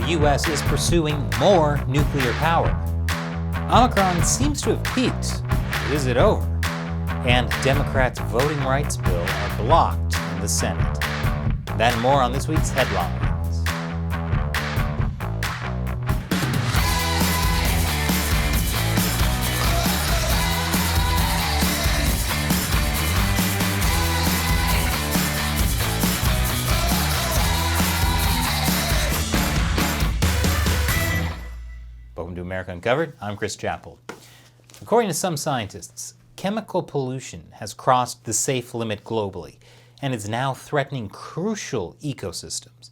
U.S. is pursuing more nuclear power. Omicron seems to have peaked. Is it over? And Democrats' voting rights bill are blocked in the Senate. That and more on this week's headlines. Welcome to America Uncovered. I'm Chris Chappell. According to some scientists, chemical pollution has crossed the safe limit globally and is now threatening crucial ecosystems.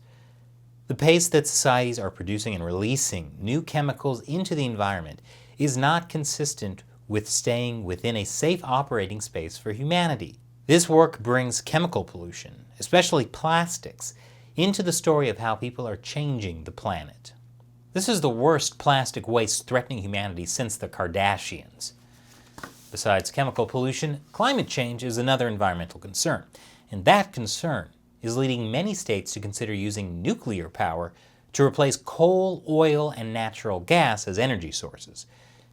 The pace that societies are producing and releasing new chemicals into the environment is not consistent with staying within a safe operating space for humanity. This work brings chemical pollution, especially plastics, into the story of how people are changing the planet. This is the worst plastic waste threatening humanity since the Kardashians. Besides chemical pollution, climate change is another environmental concern, and that concern is leading many states to consider using nuclear power to replace coal, oil, and natural gas as energy sources.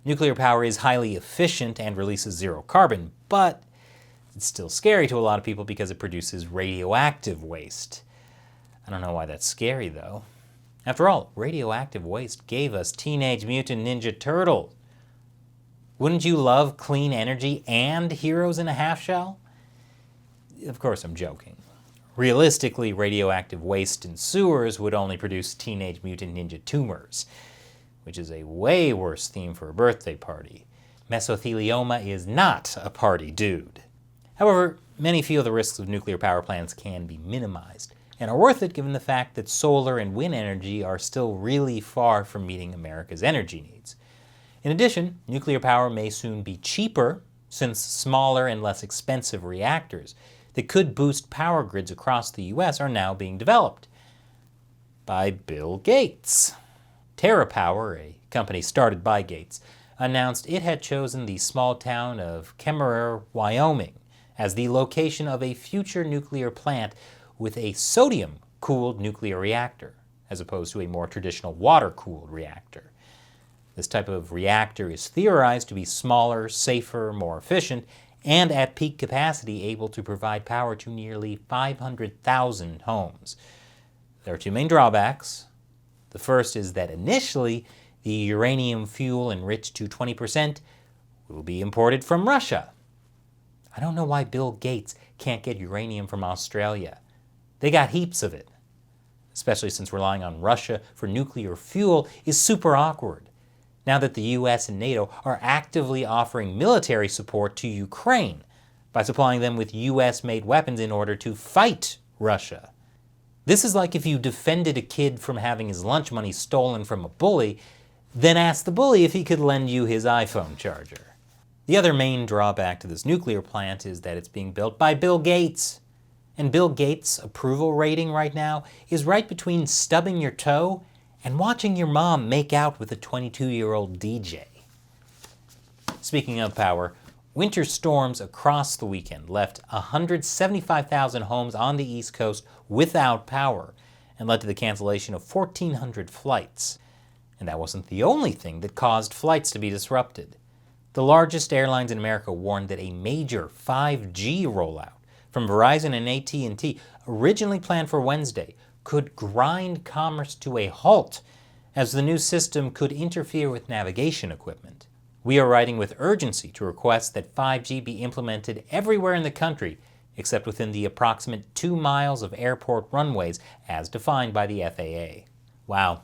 Nuclear power is highly efficient and releases zero carbon, but it's still scary to a lot of people because it produces radioactive waste. I don't know why that's scary, though. After all, radioactive waste gave us Teenage Mutant Ninja Turtles. Wouldn't you love clean energy and Heroes in a Half Shell? Of course, I'm joking. Realistically, radioactive waste in sewers would only produce Teenage Mutant Ninja tumors, which is a way worse theme for a birthday party. Mesothelioma is not a party dude. However, many feel the risks of nuclear power plants can be minimized and are worth it given the fact that solar and wind energy are still really far from meeting America's energy needs. In addition, nuclear power may soon be cheaper since smaller and less expensive reactors that could boost power grids across the U.S. are now being developed by Bill Gates. TerraPower, a company started by Gates, announced it had chosen the small town of Kemmerer, Wyoming, as the location of a future nuclear plant with a sodium-cooled nuclear reactor, as opposed to a more traditional water-cooled reactor. This type of reactor is theorized to be smaller, safer, more efficient, and at peak capacity able to provide power to nearly 500,000 homes. There are two main drawbacks. The first is that initially, the uranium fuel enriched to 20% will be imported from Russia. I don't know why Bill Gates can't get uranium from Australia. They got heaps of it, especially since relying on Russia for nuclear fuel is super awkward, now that the US and NATO are actively offering military support to Ukraine by supplying them with US-made weapons in order to fight Russia. This is like if you defended a kid from having his lunch money stolen from a bully, then asked the bully if he could lend you his iPhone charger. The other main drawback to this nuclear plant is that it's being built by Bill Gates. And Bill Gates' approval rating right now is right between stubbing your toe and watching your mom make out with a 22-year-old DJ. Speaking of power, winter storms across the weekend left 175,000 homes on the East Coast without power and led to the cancellation of 1,400 flights. And that wasn't the only thing that caused flights to be disrupted. The largest airlines in America warned that a major 5G rollout from Verizon and AT&T, originally planned for Wednesday, could grind commerce to a halt, as the new system could interfere with navigation equipment. We are writing with urgency to request that 5G be implemented everywhere in the country, except within the approximate 2 miles of airport runways as defined by the FAA. Wow.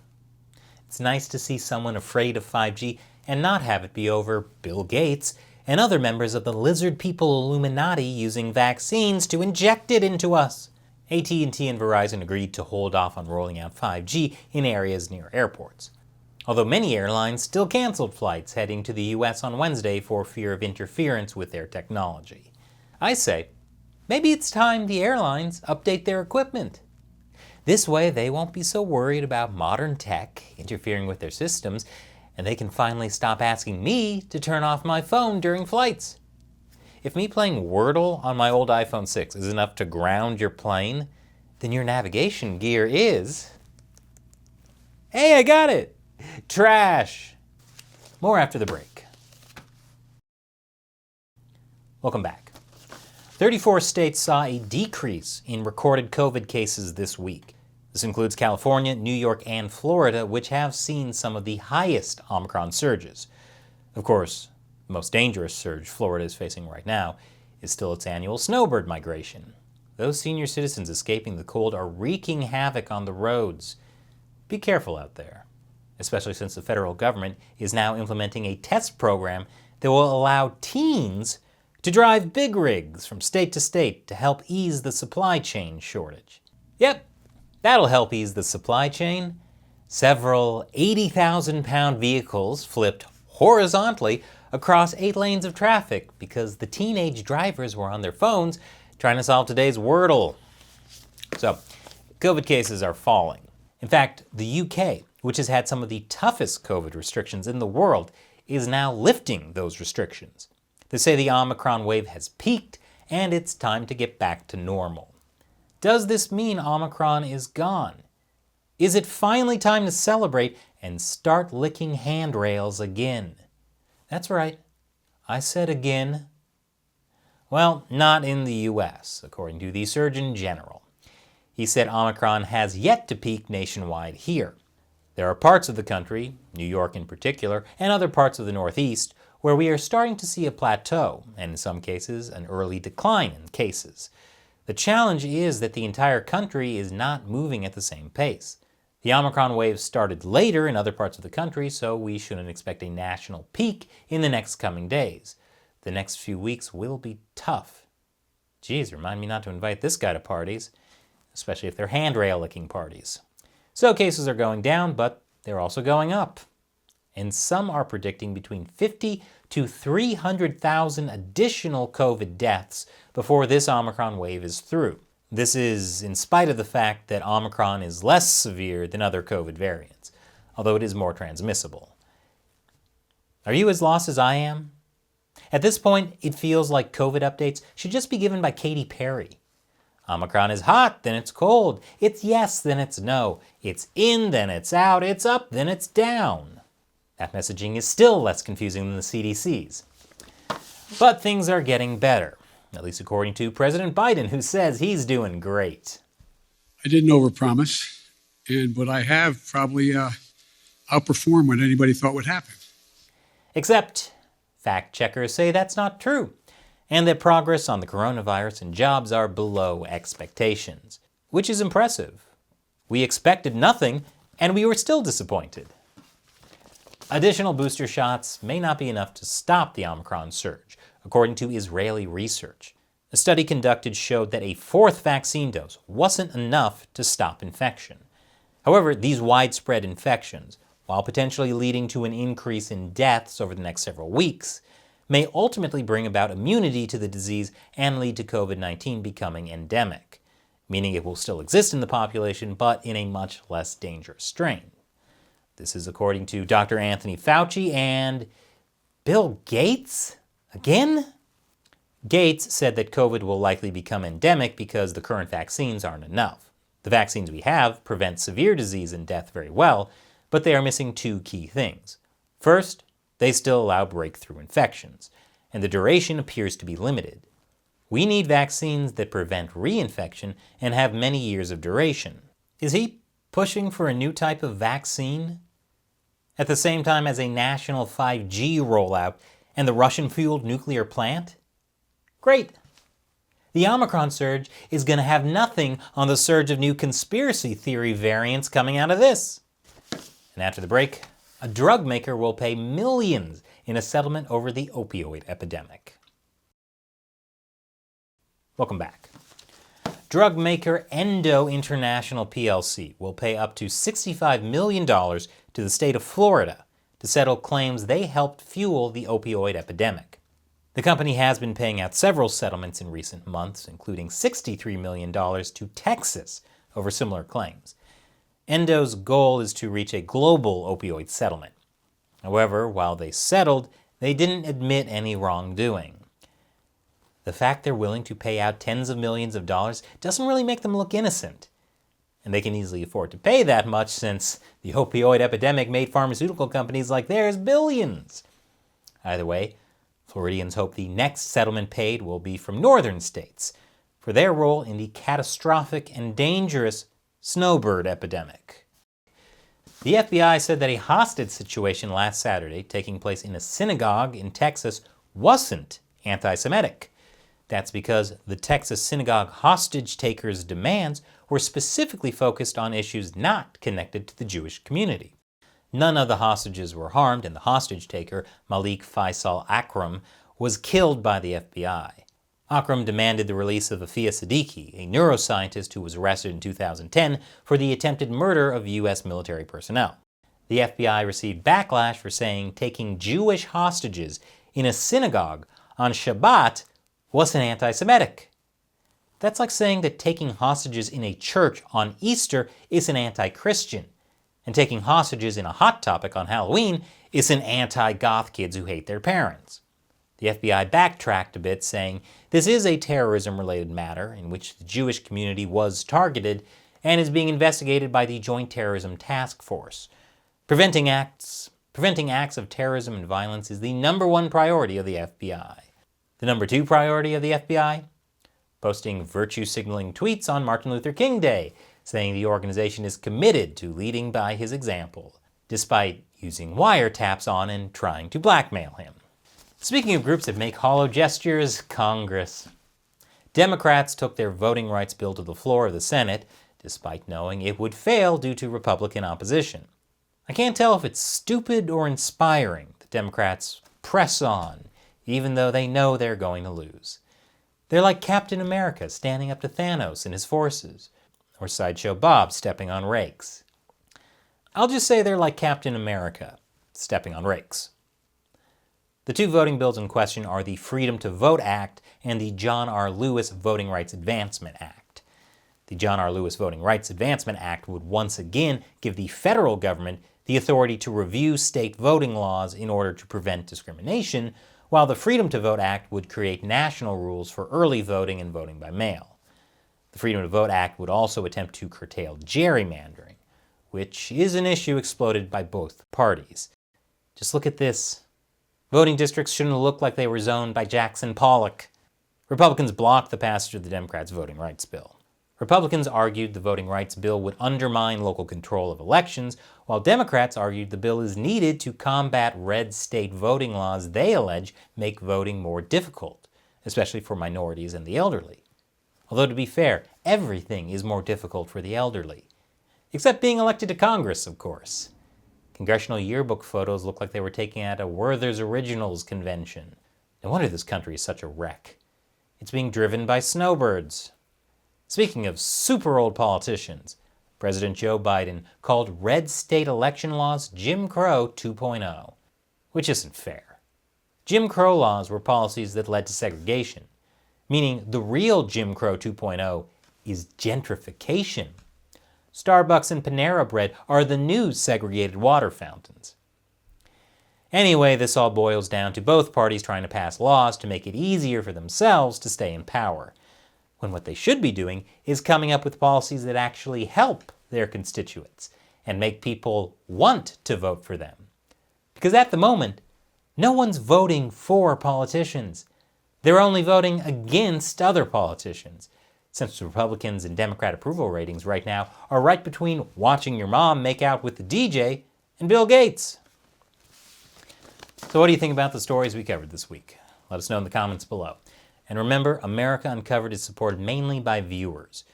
It's nice to see someone afraid of 5G and not have it be over Bill Gates and other members of the lizard people Illuminati using vaccines to inject it into us. AT&T and Verizon agreed to hold off on rolling out 5G in areas near airports, although many airlines still canceled flights heading to the US on Wednesday for fear of interference with their technology. I say, maybe it's time the airlines update their equipment. This way they won't be so worried about modern tech interfering with their systems, and they can finally stop asking me to turn off my phone during flights. If me playing Wordle on my old iPhone 6 is enough to ground your plane, then your navigation gear is. Hey, I got it! Trash! More after the break. Welcome back. 34 states saw a decrease in recorded COVID cases this week. This includes California, New York, and Florida, which have seen some of the highest Omicron surges. Of course, the most dangerous surge Florida is facing right now is still its annual snowbird migration. Those senior citizens escaping the cold are wreaking havoc on the roads. Be careful out there, especially since the federal government is now implementing a test program that will allow teens to drive big rigs from state to state to help ease the supply chain shortage. Yep, that'll help ease the supply chain. Several 80,000-pound vehicles flipped horizontally across 8 lanes of traffic because the teenage drivers were on their phones trying to solve today's Wordle. So, COVID cases are falling. In fact, the UK, which has had some of the toughest COVID restrictions in the world, is now lifting those restrictions. They say the Omicron wave has peaked and it's time to get back to normal. Does this mean Omicron is gone? Is it finally time to celebrate and start licking handrails again? That's right, I said again. Well, not in the US, according to the Surgeon General. He said Omicron has yet to peak nationwide here. There are parts of the country, New York in particular, and other parts of the Northeast, where we are starting to see a plateau, and in some cases, an early decline in cases. The challenge is that the entire country is not moving at the same pace. The Omicron wave started later in other parts of the country, so we shouldn't expect a national peak in the next coming days. The next few weeks will be tough. Geez, remind me not to invite this guy to parties, especially if they're handrail-licking parties. So cases are going down, but they're also going up. And some are predicting between 50 to 300,000 additional COVID deaths before this Omicron wave is through. This is in spite of the fact that Omicron is less severe than other COVID variants, although it is more transmissible. Are you as lost as I am? At this point, it feels like COVID updates should just be given by Katy Perry. Omicron is hot, then it's cold. It's yes, then it's no. It's in, then it's out. It's up, then it's down. That messaging is still less confusing than the CDC's. But things are getting better, at least according to President Biden, who says he's doing great. I didn't overpromise, and what I have probably outperformed what anybody thought would happen. Except, fact checkers say that's not true, and that progress on the coronavirus and jobs are below expectations, which is impressive. We expected nothing, and we were still disappointed. Additional booster shots may not be enough to stop the Omicron surge, according to Israeli research. A study conducted showed that a 4th vaccine dose wasn't enough to stop infection. However, these widespread infections, while potentially leading to an increase in deaths over the next several weeks, may ultimately bring about immunity to the disease and lead to COVID-19 becoming endemic, meaning it will still exist in the population, but in a much less dangerous strain. This is according to Dr. Anthony Fauci and Bill Gates? Again? Gates said that COVID will likely become endemic because the current vaccines aren't enough. The vaccines we have prevent severe disease and death very well, but they are missing 2 key things. First, they still allow breakthrough infections, and the duration appears to be limited. We need vaccines that prevent reinfection and have many years of duration. Is he pushing for a new type of vaccine? At the same time as a national 5G rollout and the Russian-fueled nuclear plant? Great! The Omicron surge is going to have nothing on the surge of new conspiracy theory variants coming out of this. And after the break, a drug maker will pay millions in a settlement over the opioid epidemic. Welcome back. Drug maker Endo International plc will pay up to $65 million to the state of Florida to settle claims they helped fuel the opioid epidemic. The company has been paying out several settlements in recent months, including $63 million to Texas over similar claims. Endo's goal is to reach a global opioid settlement. However, while they settled, they didn't admit any wrongdoing. The fact they're willing to pay out tens of millions of dollars doesn't really make them look innocent. And they can easily afford to pay that much since the opioid epidemic made pharmaceutical companies like theirs billions. Either way, Floridians hope the next settlement paid will be from northern states for their role in the catastrophic and dangerous snowbird epidemic. The FBI said that a hostage situation last Saturday taking place in a synagogue in Texas wasn't anti-Semitic. That's because the Texas synagogue hostage takers' demands were specifically focused on issues not connected to the Jewish community. None of the hostages were harmed, and the hostage taker, Malik Faisal Akram, was killed by the FBI. Akram demanded the release of Afia Siddiqui, a neuroscientist who was arrested in 2010 for the attempted murder of U.S. military personnel. The FBI received backlash for saying taking Jewish hostages in a synagogue on Shabbat wasn't anti-Semitic. That's like saying that taking hostages in a church on Easter isn't anti-Christian, and taking hostages in a Hot Topic on Halloween isn't anti-goth kids who hate their parents. The FBI backtracked a bit, saying this is a terrorism-related matter in which the Jewish community was targeted and is being investigated by the Joint Terrorism Task Force. Preventing acts of terrorism and violence is the number one priority of the FBI. The number two priority of the FBI? Posting virtue-signaling tweets on Martin Luther King Day, saying the organization is committed to leading by his example, despite using wiretaps on and trying to blackmail him. Speaking of groups that make hollow gestures, Congress. Democrats took their voting rights bill to the floor of the Senate, despite knowing it would fail due to Republican opposition. I can't tell if it's stupid or inspiring that Democrats press on, even though they know they're going to lose. They're like Captain America standing up to Thanos and his forces, or Sideshow Bob stepping on rakes. I'll just say they're like Captain America stepping on rakes. The two voting bills in question are the Freedom to Vote Act and the John R. Lewis Voting Rights Advancement Act. The John R. Lewis Voting Rights Advancement Act would once again give the federal government the authority to review state voting laws in order to prevent discrimination, while the Freedom to Vote Act would create national rules for early voting and voting by mail. The Freedom to Vote Act would also attempt to curtail gerrymandering, which is an issue exploded by both parties. Just look at this. Voting districts shouldn't look like they were zoned by Jackson Pollock. Republicans blocked the passage of the Democrats' voting rights bill. Republicans argued the voting rights bill would undermine local control of elections, while Democrats argued the bill is needed to combat red state voting laws they allege make voting more difficult, especially for minorities and the elderly. Although to be fair, everything is more difficult for the elderly. Except being elected to Congress, of course. Congressional yearbook photos look like they were taken at a Werther's Originals convention. No wonder this country is such a wreck. It's being driven by snowbirds. Speaking of super old politicians, President Joe Biden called red state election laws Jim Crow 2.0, which isn't fair. Jim Crow laws were policies that led to segregation, meaning the real Jim Crow 2.0 is gentrification. Starbucks and Panera Bread are the new segregated water fountains. Anyway, this all boils down to both parties trying to pass laws to make it easier for themselves to stay in power, when what they should be doing is coming up with policies that actually help their constituents and make people want to vote for them. Because at the moment, no one's voting for politicians. They're only voting against other politicians, since Republicans and Democrat approval ratings right now are right between watching your mom make out with the DJ and Bill Gates. So what do you think about the stories we covered this week? Let us know in the comments below. And remember, America Uncovered is supported mainly by viewers.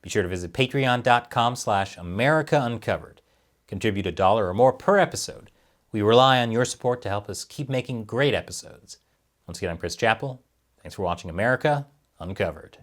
Be sure to visit patreon.com/AmericaUncovered. Contribute $1 or more per episode. We rely on your support to help us keep making great episodes. Once again, I'm Chris Chappell. Thanks for watching America Uncovered.